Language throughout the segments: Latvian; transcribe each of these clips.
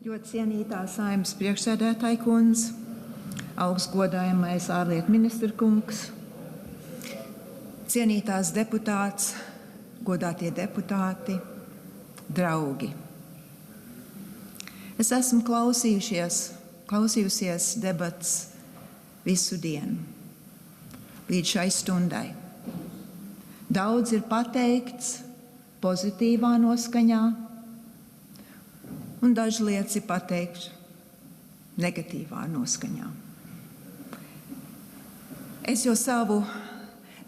Ļoti cienītā Saeimas priekšsēdētāja kundze, augstgodājamais ārlietu ministra kungs, cienītās deputātes, godātie deputāti, draugi. Es esmu klausījusies debates visu dienu, līdz šai stundai. Daudz ir pateikts pozitīvā noskaņā, un dažas lietas ir pateikts negatīvā noskaņā. Es jau savu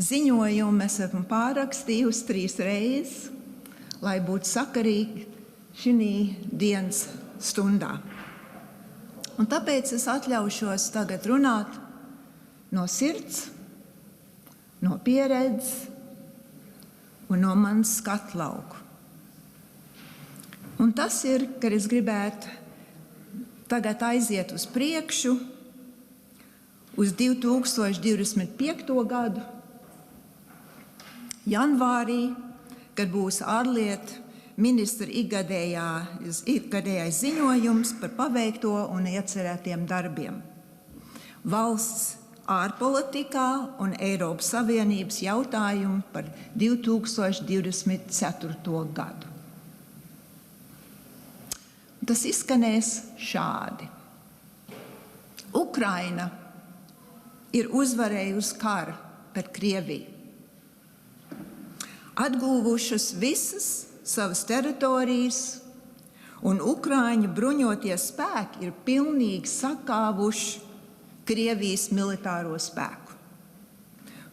ziņojumu esmu pārrakstījusi 3 reizes, lai būtu sakarīgi šī dienas stundā. Un tāpēc es atļaušos tagad runāt no sirds, no pieredzes un no manas skatu lauka. Un tas ir, ka es gribētu tagad aiziet uz priekšu, uz 2025. gadu, janvārī, kad būs ārlietu ministra ikgadējais ziņojums par paveikto un iecerētiem darbiem valsts ārpolitikā un Eiropas Savienības jautājumu par 2024. gadu. Tas izskanēs šādi. Ukraina ir uzvarējusi karu pret Krieviju, atguvušas visas savas teritorijas, un Ukraiņu bruņotie spēki ir pilnīgi sakāvuši Krievijas militāro spēku.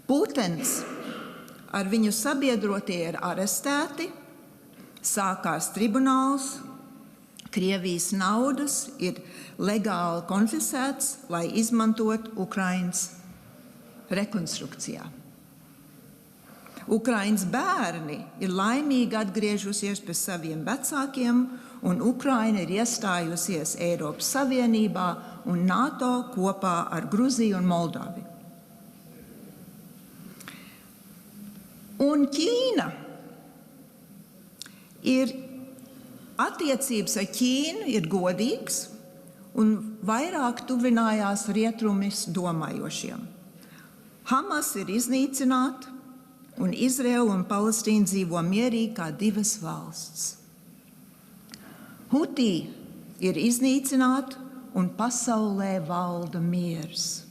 Putins ar viņu sabiedrotie ir arestēti, sākās tribunāls, Krievijas naudas ir legāli konfiscēts, lai izmantotu Ukrainas rekonstrukcijā. Ukrainas bērni ir laimīgi atgriežusies pie saviem vecākiem, un Ukraina ir iestājusies Eiropas Savienībā un NATO kopā ar Gruziju un Moldavu. Un Ķīna ir attiecības ar Ķīnu ir godīgas un vairāk tuvinājās rietumis domājošiem. Hamas ir iznīcināta, un Izraela un Palestīna dzīvo mierīgi kā 2 valsts. Hutī ir iznīcināta, un pasaulē valda miers.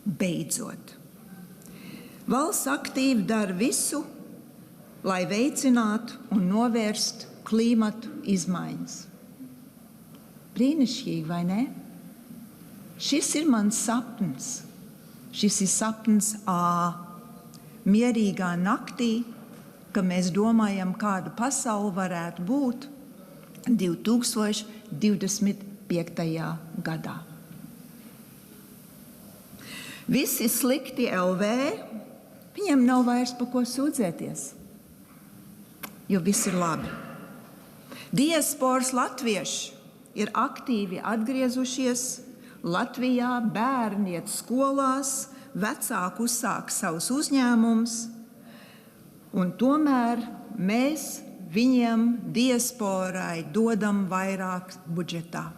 Beidzot, valsts aktīvi dara visu, lai veicinātu un novērstu klimatu izmaiņas. Brīnišķīgi, vai ne? Šis ir mans sapnis. Šis ir sapnis A. Mierīgā naktī, ka mēs domājam, kāda pasaule varētu būt 2025. gadā. Visi slikti LV, viņiem nav vairs par ko sūdzēties, jo viss ir labi. Diasporas latvieši ir aktīvi atgriezušies Latvijā, bērni iet skolās, vecāki uzsāk savus uzņēmumus, un tomēr mēs viņiem diasporai dodam vairāk budžetā.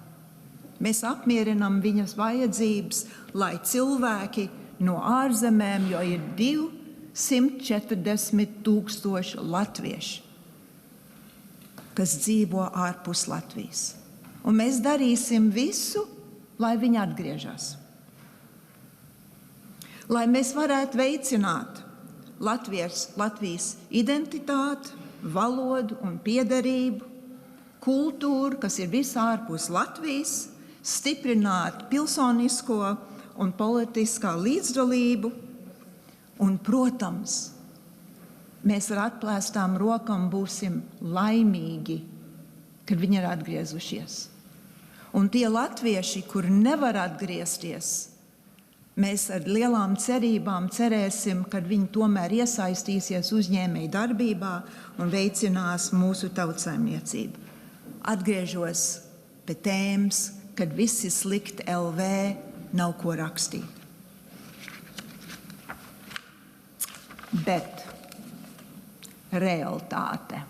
Mēs apmierinām viņas vajadzības, lai cilvēki no ārzemēm, jo ir 240,000 latvieši, kas dzīvo ārpus Latvijas. Un mēs darīsim visu, lai viņi atgriežas. Lai mēs varētu veicināt Latvijas identitāti, valodu un piederību, kultūru, kas ir visā ārpus Latvijas, stiprināt pilsonisko un politiskā līdzdalību, un, protams, mēs ar atplēstām rokām būsim laimīgi, kad viņi ir atgriezušies. Un tie latvieši, kuri nevar atgriezties, mēs ar lielām cerībām cerēsim, ka viņi tomēr iesaistīsies uzņēmēju darbībā un veicinās mūsu tautsaimniecību. Atgriežos pie tēmas, kad visi slikti LV nav ko rakstīt. Bet realitāte.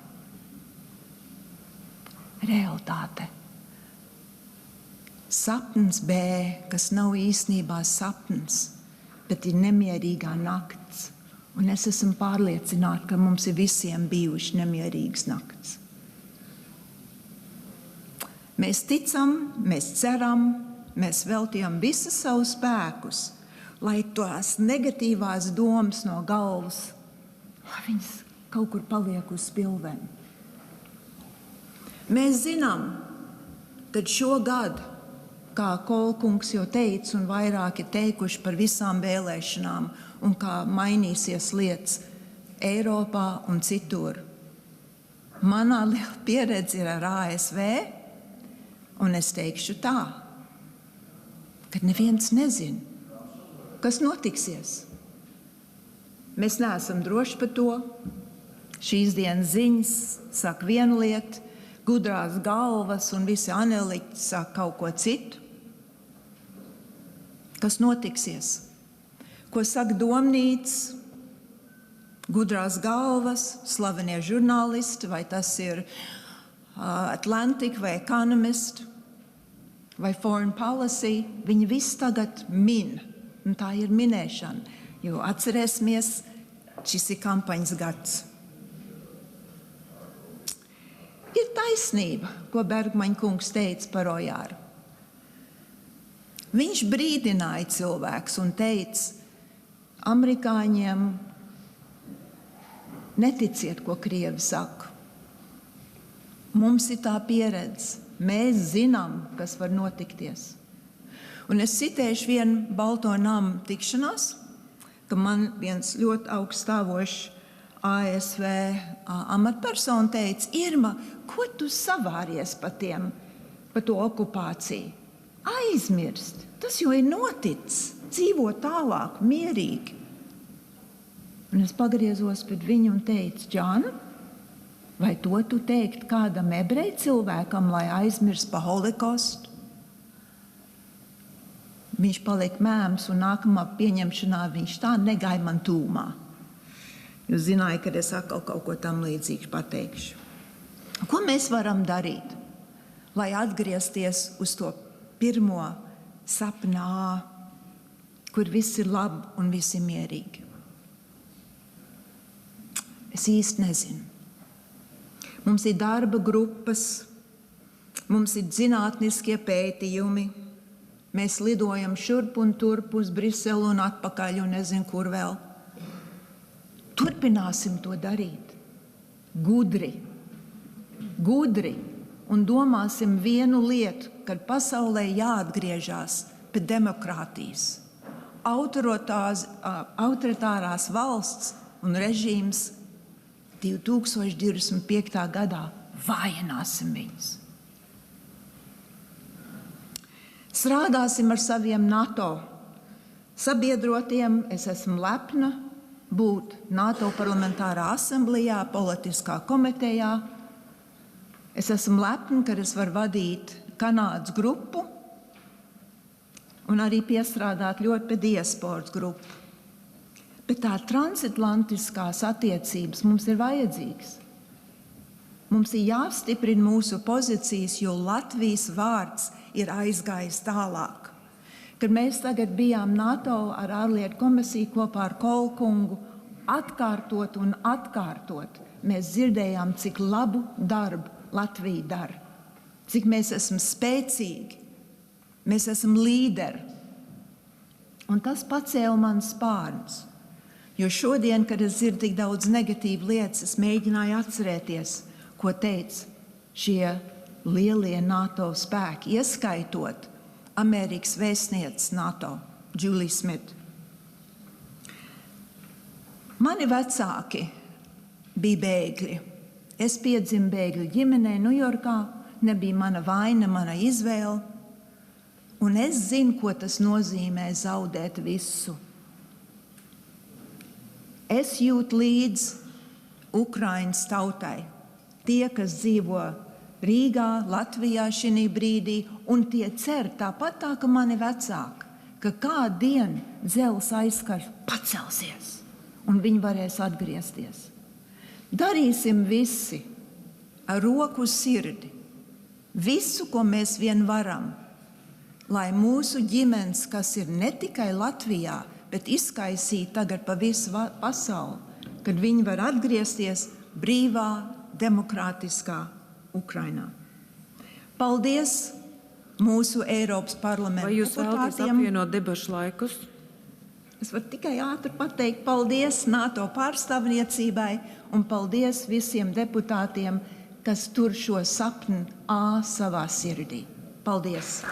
sapnis B, kas nav īstenībā sapnis, bet ir nemierīgā nakts. Un es esmu pārliecināta, ka mums ir visiem bijuši nemierīgas nakts. Mēs ticam, mēs ceram, mēs veltījam visus savus spēkus, lai tās negatīvās domas no galvas, lai viņas kaut kur paliek uz spilveni. Mēs zinām, ka šogad, kā Kolkungs jau teica un vairāki teikuši par visām vēlēšanām un kā mainīsies lietas Eiropā un citur. Manā liela pieredze ir ar ASV, un es teikšu tā, ka neviens nezina, kas notiksies. Mēs neesam droši par to. Šīs dienas ziņas saka vienu lietu, gudrās galvas un visi analītiķi saka kaut ko citu. Kas notiksies? Ko saka domnīca, gudrās galvas, slavenie žurnālisti, vai tas ir Atlantic vai Economist vai Foreign Policy, viņi visi tagad min, un tā ir minēšana, jo atcerēsimies, šis ir kampaņas gads. Ir taisnība, ko Bergmaņa kungs teica par Ojāru. Viņš brīdināja cilvēkus un teica, amerikāņiem neticiet, ko krievi saka. Mums ir tā pieredze. Mēs zinām, kas var notikties. Un es citēšu vienu Balto namu tikšanās, ka man viens ļoti augststāvošs ASV amatpersona teica, Irma, ko tu savāries par to okupāciju? Aizmirst, tas jau ir noticis, dzīvo tālāk, mierīgi. Un es pagriezos pret viņu un teicu, Džana, vai to tu teikt kādam ebreju cilvēkam, lai aizmirst par holokaustu? Viņš palika mēms un nākamā pieņemšanā viņš tā negāja man tūmā. Jūs zināja, ka es atkal kaut ko tam līdzīgu pateikšu. Ko mēs varam darīt, lai atgriezties uz to pirmo sapnā, kur viss ir labi un viss ir mierīgi? Es īsti nezinu. Mums ir darba grupas, mums ir zinātniskie pētījumi, mēs lidojam šurp un turp uz Briselu un atpakaļ un nezinu, kur vēl. Turpināsim to darīt. Gudri, un domāsim vienu lietu, kad pasaulē jāatgriežās pie demokrātijas. Autoritārās valsts un režīms 2025. gadā vājināsim viņus. Strādāsim ar saviem NATO sabiedrotiem. Es esmu lepna būt NATO parlamentārā asamblējā, politiskā komitejā. Es esmu lepna, ka es varu vadīt Kanādas grupu un arī piestrādāt ļoti pie diasporas grupu. Bet tā transatlantiskās attiecības mums ir vajadzīgas. Mums ir jāstiprina mūsu pozīcijas, jo Latvijas vārds ir aizgājis tālāk. Kad mēs tagad bijām NATO ar ārlietu komisiju kopā ar Kolkungu, atkārtot un atkārtot, mēs dzirdējām, cik labu darbu Latvija dara, cik mēs esam spēcīgi, mēs esam līderi. Un tas pacēla man spārnus. Jo šodien, kad es dzirdu tik daudz negatīvu lietas, es mēģināju atcerēties, ko teica šie lielie NATO spēki, ieskaitot Amerikas vēstniece NATO, Julie Smith. Mani vecāki bija bēgļi. Es piedzimu bēgļu ģimenē Ņujorkā, nebija mana vaina, mana izvēle. Un es zinu, ko tas nozīmē zaudēt visu. Es jūtu līdz Ukrainas tautai, tie, kas dzīvo Rīgā, Latvijā šī brīdī, un tie cer tāpat tā, ka mani vecāki, ka kādu dienu dzelzs aizkars pacelsies, un viņi varēs atgriezties. Darīsim visi ar roku uz sirdi, visu, ko mēs vien varam, lai mūsu ģimenes, kas ir ne tikai Latvijā, bet izkaisīti tagad pa visu pasauli, kad viņi var atgriezties brīvā, demokrātiskā Ukrainā. Paldies mūsu Eiropas parlamenta Vai jūs vēlaties deputātiem. apvienot debašu laikus? Es varu tikai ātri pateikt paldies NATO pārstāvniecībai un paldies visiem deputātiem, kas tur šo sapni savā sirdī. Paldies!